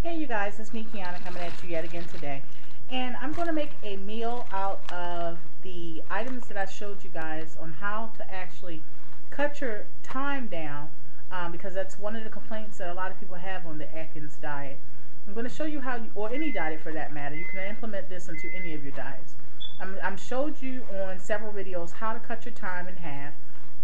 Hey you guys, it's me Kiana coming at you yet again today. And I'm going to make a meal out of the items that I showed you guys on how to actually cut your time down, because that's one of the complaints that a lot of people have on the Atkins diet. I'm going to show you how, or any diet for that matter, you can implement this into any of your diets. I'm showed you on several videos how to cut your time in half,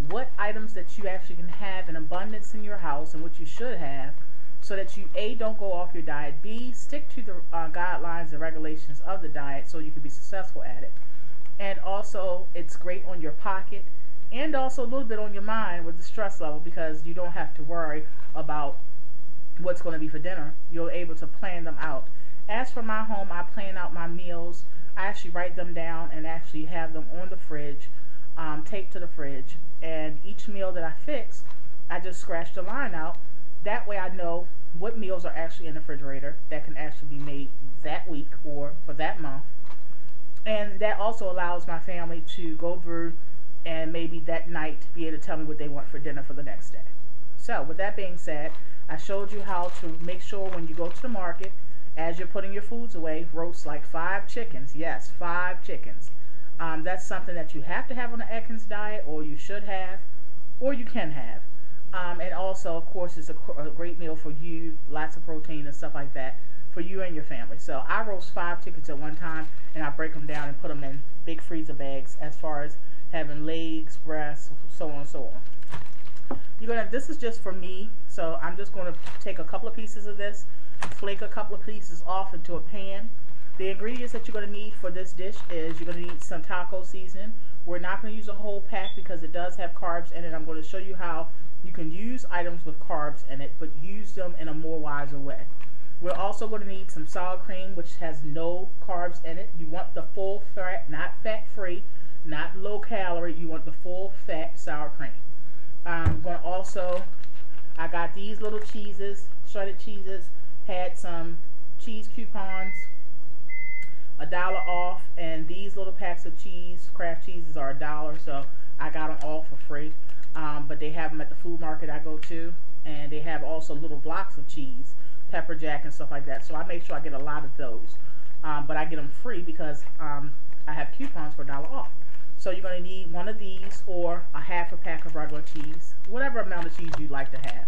what items that you actually can have in abundance in your house and what you should have, so that you A, don't go off your diet, B, stick to the guidelines and regulations of the diet so you can be successful at it. And also it's great on your pocket and also a little bit on your mind with the stress level, because you don't have to worry about what's going to be for dinner. You're able to plan them out. As for my home, I plan out my meals. I actually write them down and actually have them on the fridge, taped to the fridge, and each meal that I fix, I just scratch the line out. That way I know what meals are actually in the refrigerator that can actually be made that week or for that month. And that also allows my family to go through and maybe that night be able to tell me what they want for dinner for the next day. So with that being said, I showed you how to make sure when you go to the market, as you're putting your foods away, roast like 5 chickens. Yes, 5 chickens. That's something that you have to have on the Atkins diet, or you should have, or you can have. And also, of course, it's a great meal for you, lots of protein and stuff like that for you and your family. So I roast 5 chickens at one time, and I break them down and put them in big freezer bags as far as having legs, breasts, so on and so on. This is just for me, so I'm just going to take a couple of pieces of this, flake a couple of pieces off into a pan. The ingredients that you're going to need for this dish is you're going to need some taco seasoning. We're not going to use a whole pack because it does have carbs in it. I'm going to show you how you can use items with carbs in it, but use them in a more wiser way. We're also going to need some sour cream, which has no carbs in it. You want the full fat, not fat-free, not low-calorie. You want the full fat sour cream. I'm going to also, I got these little cheeses, shredded cheeses, had some cheese coupons, $1 off, and these little packs of cheese, Kraft cheeses, are $1, so I got them all for free. But they have them at the food market I go to, and they have also little blocks of cheese, pepper jack and stuff like that. So I make sure I get a lot of those, but I get them free because I have coupons for $1 off. So you're going to need one of these or a half a pack of regular cheese, whatever amount of cheese you'd like to have.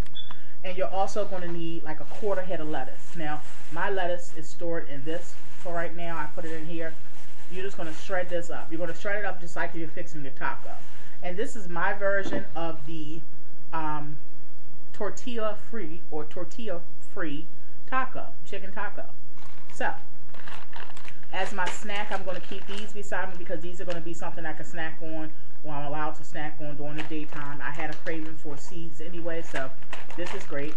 And you're also going to need like a quarter head of lettuce. Now my lettuce is stored in this for right now. I put it in here. You're just going to shred this up. You're going to shred it up just like you're fixing your taco. And this is my version of the tortilla-free or tortilla-free taco, chicken taco. So, as my snack, I'm going to keep these beside me because these are going to be something I can snack on, or I'm allowed to snack on during the daytime. I had a craving for seeds anyway, so this is great.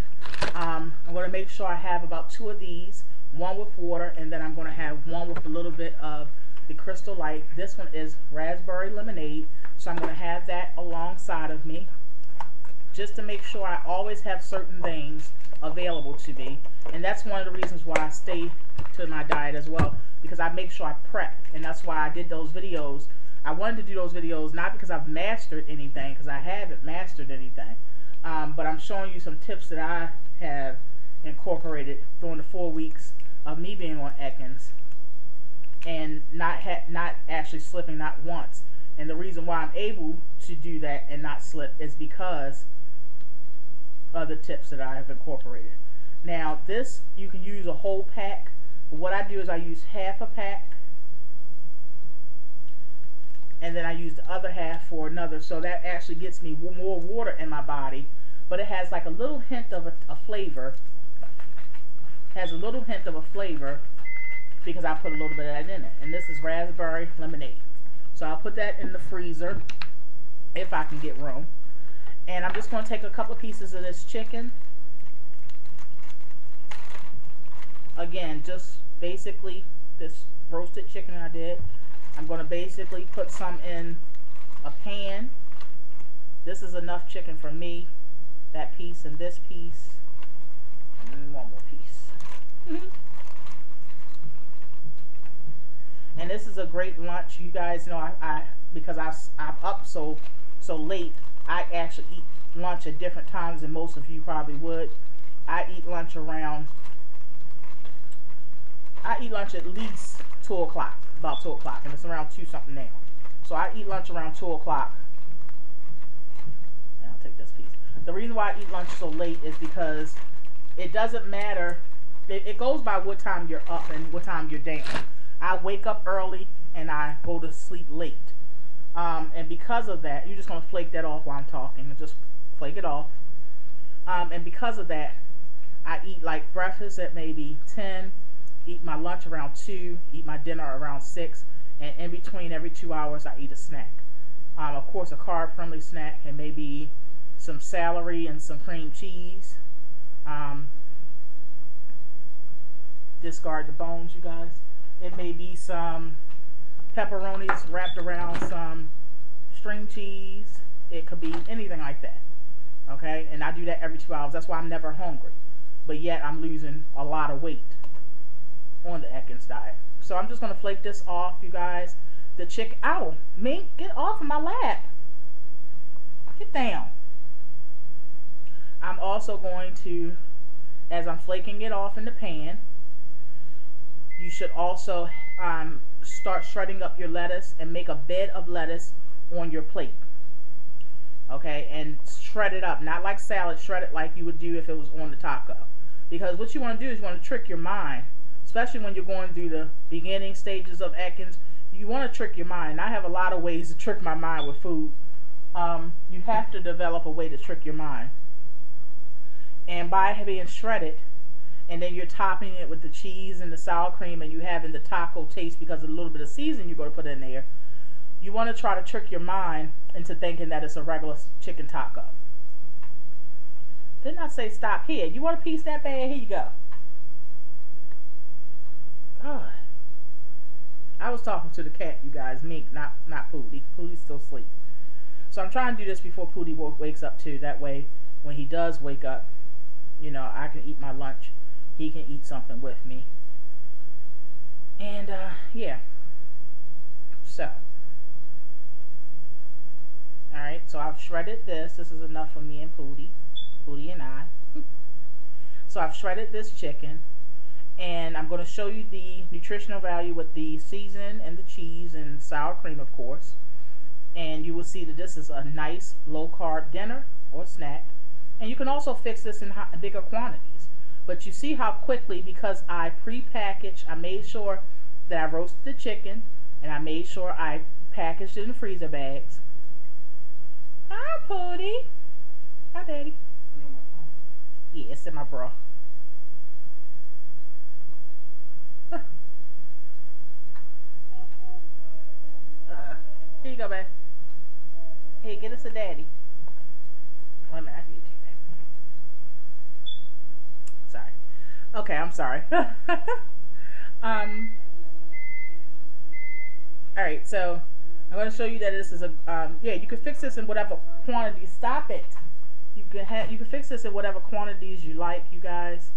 I'm going to make sure I have about 2 of these, one with water, and then I'm going to have one with a little bit of the Crystal Light. This one is raspberry lemonade, so I'm going to have that alongside of me just to make sure I always have certain things available to me. And that's one of the reasons why I stay to my diet as well, because I make sure I prep, and that's why I did those videos. I wanted to do those videos not because I've mastered anything, because I haven't mastered anything, but I'm showing you some tips that I have incorporated during the 4 weeks of me being on Atkins and not actually slipping not once. And the reason why I'm able to do that and not slip is because of the tips that I have incorporated. Now this, you can use a whole pack, but what I do is I use half a pack and then I use the other half for another, so that actually gets me more water in my body, but it has like a little hint of a flavor, has a little hint of a flavor because I put a little bit of that in it. And this is raspberry lemonade. So I'll put that in the freezer if I can get room. And I'm just going to take a couple of pieces of this chicken. Again, just basically this roasted chicken I did. I'm going to basically put some in a pan. This is enough chicken for me. That piece and this piece. And one more piece. And this is a great lunch. You guys know because I'm up so late, I actually eat lunch at different times than most of you probably would. I eat lunch around I eat lunch at least 2 o'clock, about 2 o'clock, and it's around 2 something now. So I eat lunch around 2 o'clock. And I'll take this piece. The reason why I eat lunch so late is because it doesn't matter. It goes by what time you're up and what time you're down. I wake up early and I go to sleep late. And because of that, you're just going to flake that off while I'm talking. And just flake it off. And because of that, I eat like breakfast at maybe 10, eat my lunch around 2, eat my dinner around 6, and in between every 2 hours I eat a snack. Of course, a carb-friendly snack, and maybe some celery and some cream cheese. Discard the bones, you guys. It may be some pepperonis wrapped around some string cheese. It could be anything like that. Okay, and I do that every 2 hours. That's why I'm never hungry, but yet I'm losing a lot of weight on the Atkins diet. So I'm just gonna flake this off, you guys. The chicken, ow, mink, get off of my lap. Get down. I'm also going to, as I'm flaking it off in the pan, you should also start shredding up your lettuce and make a bed of lettuce on your plate. Okay, and shred it up, not like salad, shred it like you would do if it was on the taco. Because what you want to do is you want to trick your mind, especially when you're going through the beginning stages of Atkins. You want to trick your mind. I have a lot of ways to trick my mind with food. You have to develop a way to trick your mind. And by being shredded, and then you're topping it with the cheese and the sour cream, and you having the taco taste because of a little bit of seasoning you're going to put in there, you want to try to trick your mind into thinking that it's a regular chicken taco. Didn't I say stop here? You want a piece that bad? Here you go. God. I was talking to the cat, you guys. Mink, not Pootie. Pootie's still asleep. So I'm trying to do this before Pootie wakes up too. That way, when he does wake up, you know, I can eat my lunch. He can eat something with me. And, yeah. So. Alright, so I've shredded this. This is enough for me and Pootie. Pootie and I. So I've shredded this chicken. And I'm going to show you the nutritional value with the season and the cheese and sour cream, of course. And you will see that this is a nice low-carb dinner or snack. And you can also fix this in bigger quantities. But you see how quickly, because I pre-packaged, I made sure that I roasted the chicken. And I made sure I packaged it in freezer bags. Hi, Pootie. Hi, Daddy. Yeah, it's in my bra. Here you go, babe. Hey, get us a daddy. Wait a minute, I need to take that. Sorry. Okay, I'm sorry. Alright, so I'm going to show you that this is a, yeah, you can fix this in whatever quantity. Stop it. You can fix this in whatever quantities you like, you guys.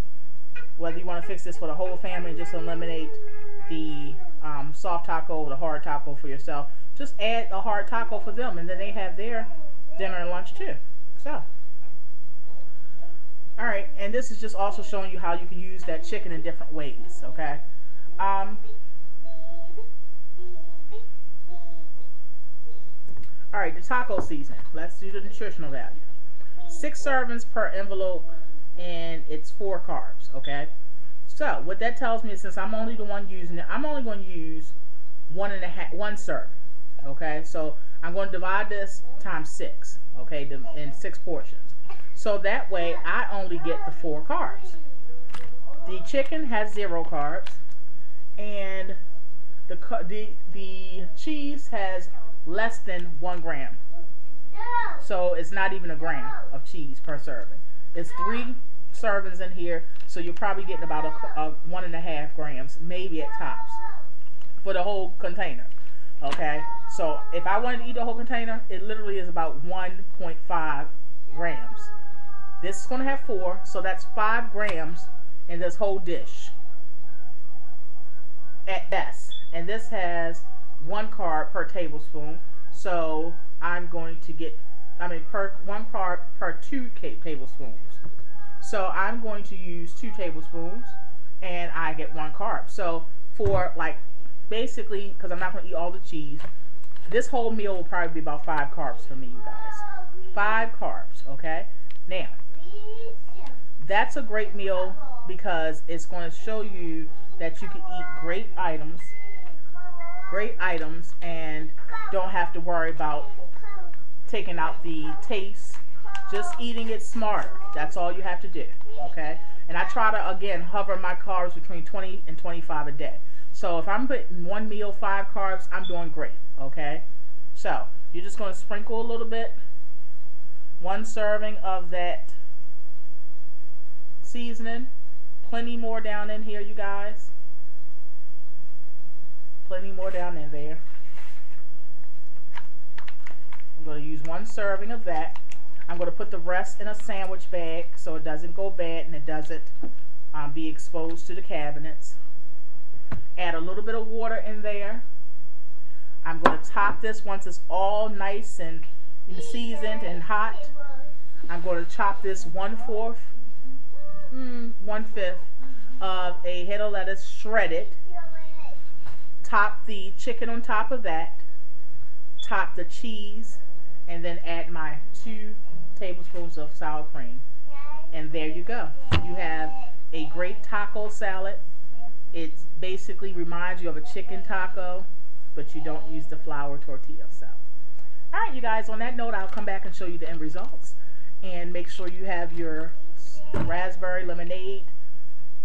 Whether you want to fix this for the whole family and just eliminate the soft taco or the hard taco for yourself. Just add a hard taco for them, and then they have their dinner and lunch too. So, alright, and this is just also showing you how you can use that chicken in different ways, okay? Alright, the taco season. Let's do the nutritional value. 6 servings per envelope, and it's 4 carbs, okay? So, what that tells me is, since I'm only the one using it, I'm only going to use one serving. Okay, so I'm going to divide this times 6, okay, in 6 portions. So that way I only get the 4 carbs. The chicken has 0 carbs, and the cheese has less than 1 gram. So it's not even a gram of cheese per serving. It's 3 servings in here, so you're probably getting about 1.5 grams, maybe at tops, for the whole container. Okay, so if I wanted to eat the whole container, it literally is about 1.5 grams. This is going to have 4, so that's 5 grams in this whole dish at best. And this has 1 carb per tablespoon, so I'm going to get, per 1 carb per 2 tablespoons. So I'm going to use 2 tablespoons, and I get 1 carb. So for like basically, because I'm not going to eat all the cheese, this whole meal will probably be about 5 carbs for me, you guys. 5 carbs, okay? Now, that's a great meal because it's going to show you that you can eat great items, and don't have to worry about taking out the taste. Just eating it smarter. That's all you have to do, okay? And I try to, again, hover my carbs between 20 and 25 a day. So if I'm putting one meal 5 carbs, I'm doing great, okay? So you're just going to sprinkle a little bit. 1 serving of that seasoning. Plenty more down in here, you guys. Plenty more down in there. I'm going to use 1 serving of that. I'm going to put the rest in a sandwich bag so it doesn't go bad and it doesn't be exposed to the cabinets. Add a little bit of water in there. I'm going to top this once it's all nice and seasoned and hot. I'm going to chop this 1/5 of a head of lettuce shredded. Top the chicken on top of that. Top the cheese, and then add my 2 tablespoons of sour cream. And there you go. You have a great taco salad. It basically reminds you of a chicken taco, but you don't use the flour tortilla salad. Alright, you guys, on that note, I'll come back and show you the end results. And make sure you have your raspberry lemonade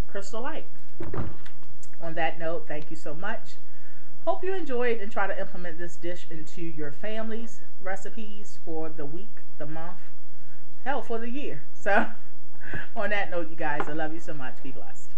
Crystal Light. On that note, thank you so much. Hope you enjoyed and try to implement this dish into your family's recipes for the week, the month, hell, for the year. So, on that note, you guys, I love you so much. Be blessed.